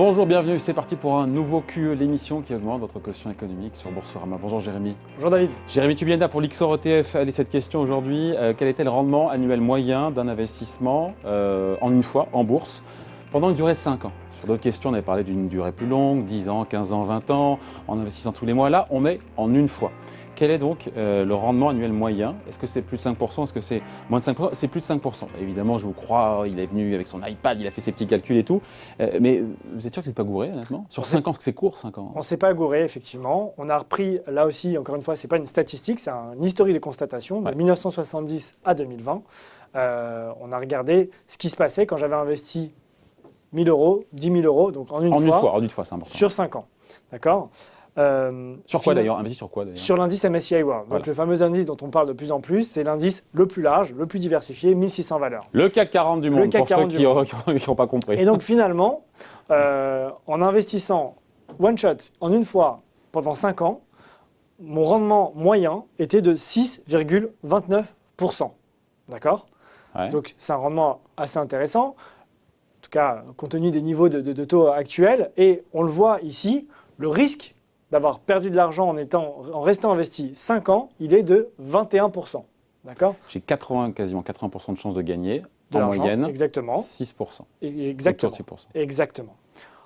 Bonjour, bienvenue, c'est parti pour un nouveau QE, l'émission qui augmente votre quotient économique sur Boursorama. Bonjour Jérémy. Bonjour David. Jérémy Tubienda pour l'Ixor ETF. Allez, cette question aujourd'hui, quel était le rendement annuel moyen d'un investissement en une fois en bourse pendant une durée de 5 ans? Sur d'autres questions, on avait parlé d'une durée plus longue, 10 ans, 15 ans, 20 ans, en investissant tous les mois. Là, on met en une fois. Quel est donc le rendement annuel moyen? Est-ce que c'est plus de 5%? Est-ce que c'est moins de 5%? C'est plus de 5%. Évidemment, je vous crois, il est venu avec son iPad, il a fait ses petits calculs et tout. Mais vous êtes sûr que c'est pas gouré, honnêtement? Sur 5 ans, parce que c'est court, 5 ans. On ne s'est pas gouré, effectivement. On a repris, là aussi, encore une fois, ce n'est pas une statistique, c'est un historique de constatation de 1970 à 2020. On a regardé ce qui se passait quand j'avais investi 1 000 euros, 10 000 euros, donc en une fois, c'est important. sur 5 ans. D'accord? Sur quoi d'ailleurs? Investi sur quoi d'ailleurs? Sur l'indice MSCI World. Voilà. Donc le fameux indice dont on parle de plus en plus, c'est l'indice le plus large, le plus diversifié, 1600 valeurs. Le CAC 40 du monde, Le CAC pour 40 ceux du monde. qui n'ont pas compris. Et donc finalement, en investissant one shot, en une fois, pendant 5 ans, mon rendement moyen était de 6,29%. D'accord? Ouais. Donc c'est un rendement assez intéressant, en tout cas compte tenu des niveaux de taux actuels. Et on le voit ici, le risque d'avoir perdu de l'argent en restant investi 5 ans, il est de 21%. D'accord? J'ai quasiment 80% de chances de gagner, De en l'argent, moyenne, exactement. 6%. Exactement. Autour de 6%. Exactement.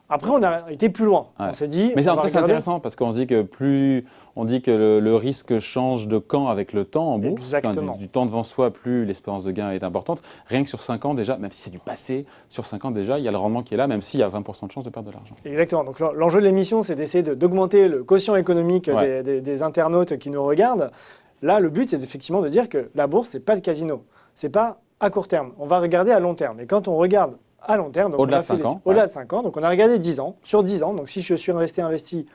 Après, on a été plus loin. Ouais. On s'est dit. Mais on en va tout cas, c'est regarder. intéressant parce qu'on dit que le risque change de camp avec le temps en bourse. Exactement. Du temps devant soi, plus l'espérance de gain est importante. Rien que sur 5 ans déjà, même si c'est du passé, sur 5 ans déjà, il y a le rendement qui est là, même s'il y a 20% de chance de perdre de l'argent. Exactement. Donc l'enjeu de l'émission, c'est d'essayer d'augmenter le quotient économique des internautes qui nous regardent. Là, le but, c'est effectivement de dire que la bourse, c'est pas le casino. C'est pas à court terme. On va regarder à long terme. Et quand on regarde à long terme, donc Au-delà on a de 5 ans. Au-delà de 5 ans. Donc on a regardé 10 ans. Sur 10 ans, donc si je suis resté investi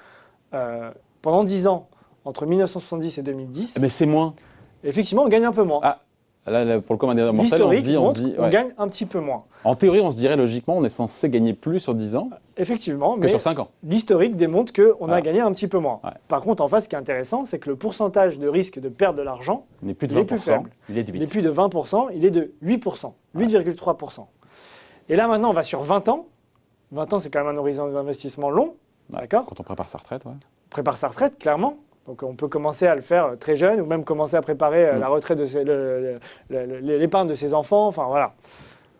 pendant 10 ans, entre 1970 et 2010, Mais c'est moins. effectivement, on gagne un peu moins. Ah, là, pour le commun des mortels, L'historique on montre se dit, qu'on gagne un petit peu moins. En théorie, on se dirait logiquement, on est censé gagner plus sur 10 ans Effectivement, que mais sur 5 ans. l'historique démontre qu'on Voilà. a gagné un petit peu moins. Ouais. Par contre, en face, ce qui est intéressant, c'est que le pourcentage de risque de perdre de l'argent, Il n'est plus de il est 20%, plus faible. il est de il est 8. plus de 20%, il est de 8%, 8,3%. Et là, maintenant, on va sur 20 ans. 20 ans, c'est quand même un horizon d'investissement long. Ouais, D'accord? Quand on prépare sa retraite, ouais. On prépare sa retraite, clairement. Donc, on peut commencer à le faire très jeune ou même commencer à préparer la retraite de l'épargne de ses enfants. Enfin, voilà.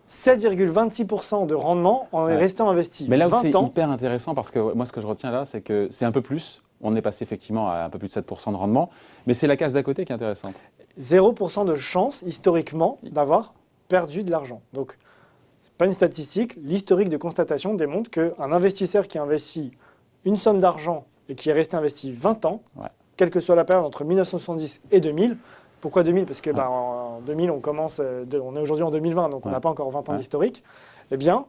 7,26% de rendement en restant investi. Mais là où 20 c'est ans. hyper intéressant, parce que moi, ce que je retiens là, c'est que c'est un peu plus. On est passé effectivement à un peu plus de 7% de rendement, mais c'est la case d'à côté qui est intéressante. 0% de chance, historiquement, d'avoir perdu de l'argent. Donc, ce n'est pas une statistique. L'historique de constatation démontre qu'un investisseur qui investit une somme d'argent et qui est resté investi 20 ans, quelle que soit la période entre 1970 et 2000, pourquoi 2000? Parce que en 2000, on est aujourd'hui en 2020, donc on n'a pas encore 20 ans d'historique. Eh bien,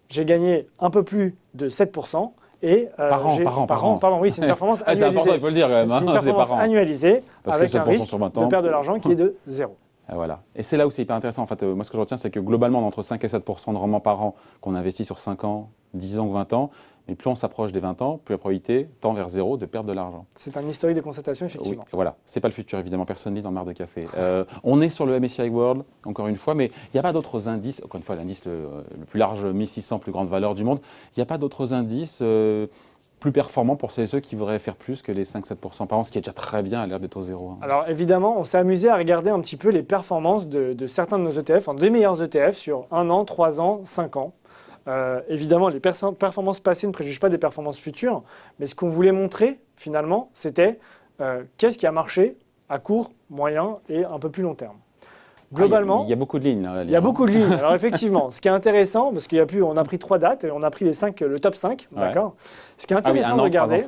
j'ai gagné un peu plus de 7%. Et Par an. Pardon, oui, c'est une performance C'est annualisée. important, il faut le dire quand même. C'est une performance annualisée Parce avec que un 7% risque sur 20 de ans. perdre de l'argent qui est de 0. Et voilà. Et c'est là où c'est hyper intéressant. En fait, moi, ce que je retiens, c'est que globalement, on a entre 5 et 7% de rendement par an qu'on investit sur 5 ans, 10 ans ou 20 ans. Mais plus on s'approche des 20 ans, plus la probabilité tend vers 0 de perdre de l'argent. C'est un historique de constatation, effectivement. Oui, voilà. C'est pas le futur, évidemment. Personne ne lit dans le mar de café. On est sur le MSCI World, encore une fois, mais il n'y a pas d'autres indices. Encore une fois, l'indice le plus large, 1600 plus grandes valeurs du monde. Il n'y a pas d'autres indices plus performants pour ceux qui voudraient faire plus que les 5-7% par an, ce qui est déjà très bien à l'ère des taux zéro. Alors évidemment, on s'est amusé à regarder un petit peu les performances de certains de nos ETF, des meilleurs ETF sur 1 an, 3 ans, 5 ans. Évidemment, les performances passées ne préjugent pas des performances futures, mais ce qu'on voulait montrer, finalement, c'était qu'est-ce qui a marché à court, moyen et un peu plus long terme. Globalement, il y a beaucoup de lignes. Là, il y a beaucoup de lignes. Alors effectivement, ce qui est intéressant, parce on a pris 3 dates et on a pris le top 5, d'accord. Ce qui est intéressant de regarder,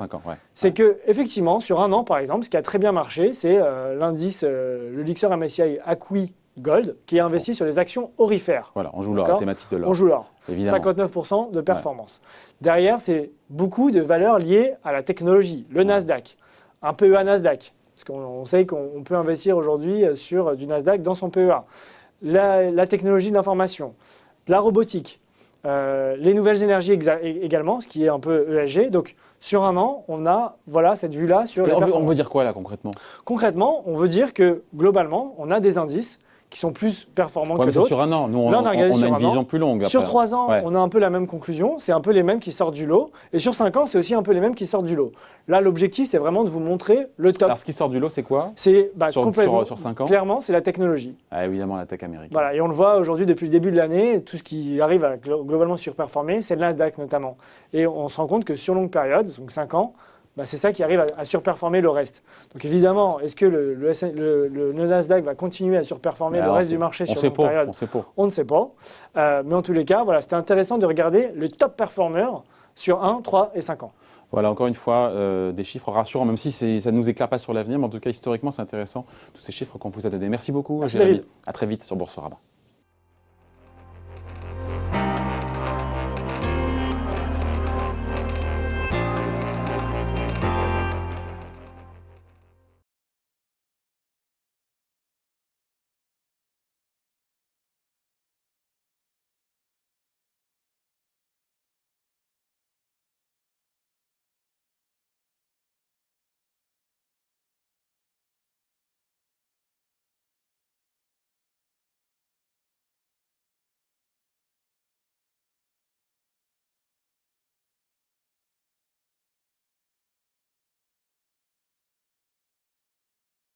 c'est que effectivement, sur 1 an, par exemple, ce qui a très bien marché, c'est l'indice, le Lixor MSCI Acqui Gold, qui est investi sur les actions orifères. Voilà, on joue l'or, la thématique de l'or. On joue l'or. Évidemment. 59% de performance. Derrière, c'est beaucoup de valeurs liées à la technologie. Le Nasdaq, un PEA Nasdaq. Parce qu'on sait qu'on peut investir aujourd'hui sur du Nasdaq dans son PEA. La technologie de l'information, la robotique, les nouvelles énergies également, ce qui est un peu ESG. Donc, sur 1 an, on a cette vue-là sur les performances. On veut dire quoi là concrètement? Concrètement, on veut dire que globalement, on a des indices qui sont plus performants Ouais, que mais c'est d'autres. sur un an. Nous, Là, on a regardé on a sur une un vision an. plus longue. Sur après. 3 ans, Ouais. on a un peu la même conclusion. C'est un peu les mêmes qui sortent du lot. Et sur 5 ans, c'est aussi un peu les mêmes qui sortent du lot. Là, l'objectif, c'est vraiment de vous montrer le top. Alors, ce qui sort du lot, c'est quoi C'est complètement. sur 5 ans? Clairement, c'est la technologie. Ah, évidemment, la tech américaine. Voilà, et on le voit aujourd'hui depuis le début de l'année, tout ce qui arrive à globalement surperformer, c'est le Nasdaq notamment. Et on se rend compte que sur longue période, donc 5 ans, c'est ça qui arrive à surperformer le reste. Donc évidemment, est-ce que le Nasdaq va continuer à surperformer le reste du marché sur longue période? On sait pas. On ne sait pas. Mais en tous les cas, voilà, c'était intéressant de regarder le top performeur sur 1, 3 et 5 ans. Voilà, encore une fois, des chiffres rassurants, même si ça ne nous éclaire pas sur l'avenir, mais en tout cas, historiquement, c'est intéressant, tous ces chiffres qu'on vous a donnés. Merci beaucoup, Merci, Jérémy. David. À très vite sur Boursorama.